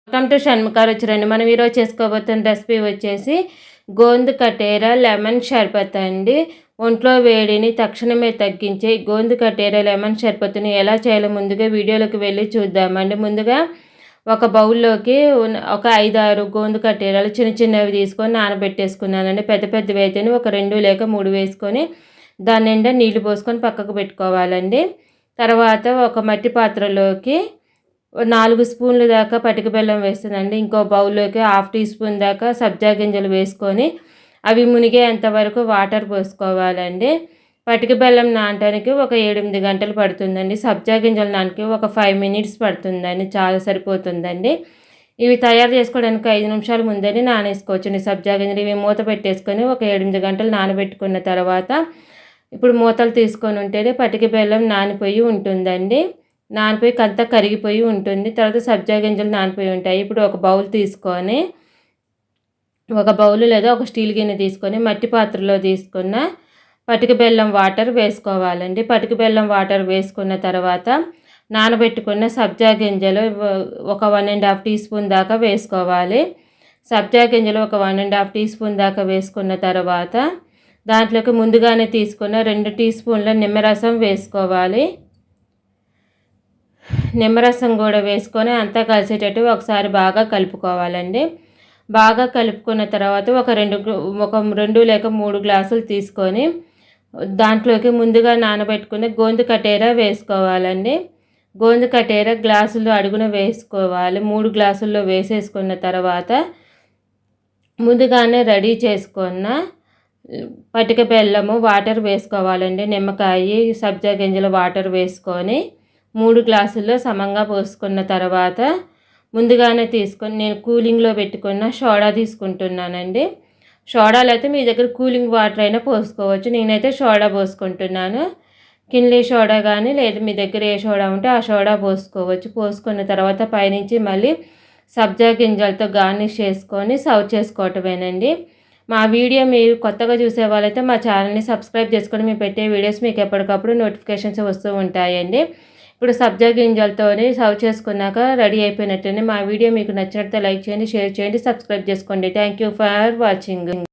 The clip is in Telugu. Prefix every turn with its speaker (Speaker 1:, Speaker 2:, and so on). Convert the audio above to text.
Speaker 1: Welcome to Shanmukha రుచులండి. మనం ఈరోజు చేసుకోబోతున్న రెసిపీ వచ్చేసి గోందు కటేరా లెమన్ షర్బత్ అండి. ఒంట్లో వేడిని తక్షణమే తగ్గించే గోందు కటేరా లెమన్ షర్బత్ని ఎలా చేయాలో ముందుగా వీడియోలోకి వెళ్ళి చూద్దామండి. ముందుగా ఒక బౌల్లోకి ఒక 5-6 గోందు కటేరాలు చిన్న చిన్నవి తీసుకొని నానబెట్టేసుకున్నానండి. పెద్ద పెద్దవి అయితేనే ఒక 2 లేక 3 వేసుకొని దాని నిండా నీళ్లు పోసుకొని పక్కకు పెట్టుకోవాలండి. తర్వాత ఒక మట్టి పాత్రలోకి 4 స్పూన్ల దాకా పటిక బెల్లం వేస్తుందండి. ఇంకో బౌల్లోకి 1/2 టీ స్పూన్ దాకా సబ్జా గింజలు వేసుకొని అవి మునిగేంత వరకు వాటర్ పోసుకోవాలండి. పటిక బెల్లం నానడానికి ఒక 7-8 గంటలు పడుతుందండి. సబ్జా గింజలు నానడానికి ఒక 5 మినిట్స్ పడుతుందండి. చాలా సరిపోతుందండి. ఇవి తయారు చేసుకోవడానికి 5 నిమిషాల ముందని నానేసుకోవచ్చండి సబ్జా గింజలు. ఇవి మూత పెట్టేసుకొని ఒక 7-8 గంటలు నానబెట్టుకున్న తర్వాత ఇప్పుడు మూతలు తీసుకొని ఉంటేనే పటిక బెల్లం నానిపోయి ఉంటుందండి. నానిపోయి కంతా కరిగిపోయి ఉంటుంది. తర్వాత సబ్జా గింజలు నానిపోయి ఉంటాయి. ఇప్పుడు ఒక బౌల్ తీసుకొని ఒక బౌల్ లేదా ఒక స్టీల్ గిన్నె తీసుకొని మట్టి పాత్రలో తీసుకున్న పటిక బెల్లం వాటర్ వేసుకోవాలండి. పటిక బెల్లం వాటర్ వేసుకున్న తర్వాత నానబెట్టుకున్న సబ్జా గింజలు ఒక 1.5 టీ స్పూన్ దాకా వేసుకోవాలి. సబ్జా గింజలు ఒక 1.5 టీ స్పూన్ దాకా వేసుకున్న తర్వాత దాంట్లోకి ముందుగానే తీసుకున్న 2 టీ స్పూన్ల నిమ్మరసం వేసుకోవాలి. నిమ్మరసం కూడా వేసుకొని అంతా కలిసేటట్టు ఒకసారి బాగా కలుపుకోవాలండి. బాగా కలుపుకున్న తర్వాత ఒక 2 లేక 3 గ్లాసులు తీసుకొని దాంట్లోకి ముందుగా నానబెట్టుకుని గోందు కటేరా వేసుకోవాలండి. గోందు కటేరా గ్లాసులు అడుగున వేసుకోవాలి. 3 గ్లాసుల్లో వేసేసుకున్న తర్వాత ముందుగానే రెడీ చేసుకున్న పటిక బెల్లము వాటర్ వేసుకోవాలండి. నిమ్మకాయ సబ్జా గింజల వాటర్ వేసుకొని 3 గ్లాసుల్లో సమంగా పోసుకున్న తర్వాత ముందుగానే తీసుకొని నేను కూలింగ్లో పెట్టుకున్న సోడా తీసుకుంటున్నానండి. సోడాలు అయితే మీ దగ్గర కూలింగ్ వాటర్ అయినా పోసుకోవచ్చు. నేనైతే సోడా పోసుకుంటున్నాను. కిన్లీ సోడా కానీ లేదా మీ దగ్గర ఏ సోడా ఉంటే ఆ సోడా పోసుకోవచ్చు. పోసుకున్న తర్వాత పైనుంచి మళ్ళీ సబ్జా గింజలతో గార్నిష్ చేసుకొని సర్వ్ చేసుకోవటమేనండి. మా వీడియో మీరు కొత్తగా చూసే వాళ్ళైతే మా ఛానల్ని సబ్స్క్రైబ్ చేసుకొని మేము పెట్టే వీడియోస్ మీకు ఎప్పటికప్పుడు నోటిఫికేషన్స్ వస్తూ ఉంటాయండి. ఇప్పుడు సబ్జా గింజలతోని సర్వ్ చేసుకున్నాక రెడీ అయిపోయినట్టండి. మా వీడియో మీకు నచ్చినట్లయితే లైక్ చేయండి, షేర్ చేయండి, సబ్స్క్రైబ్ చేసుకోండి. Thank you for watching.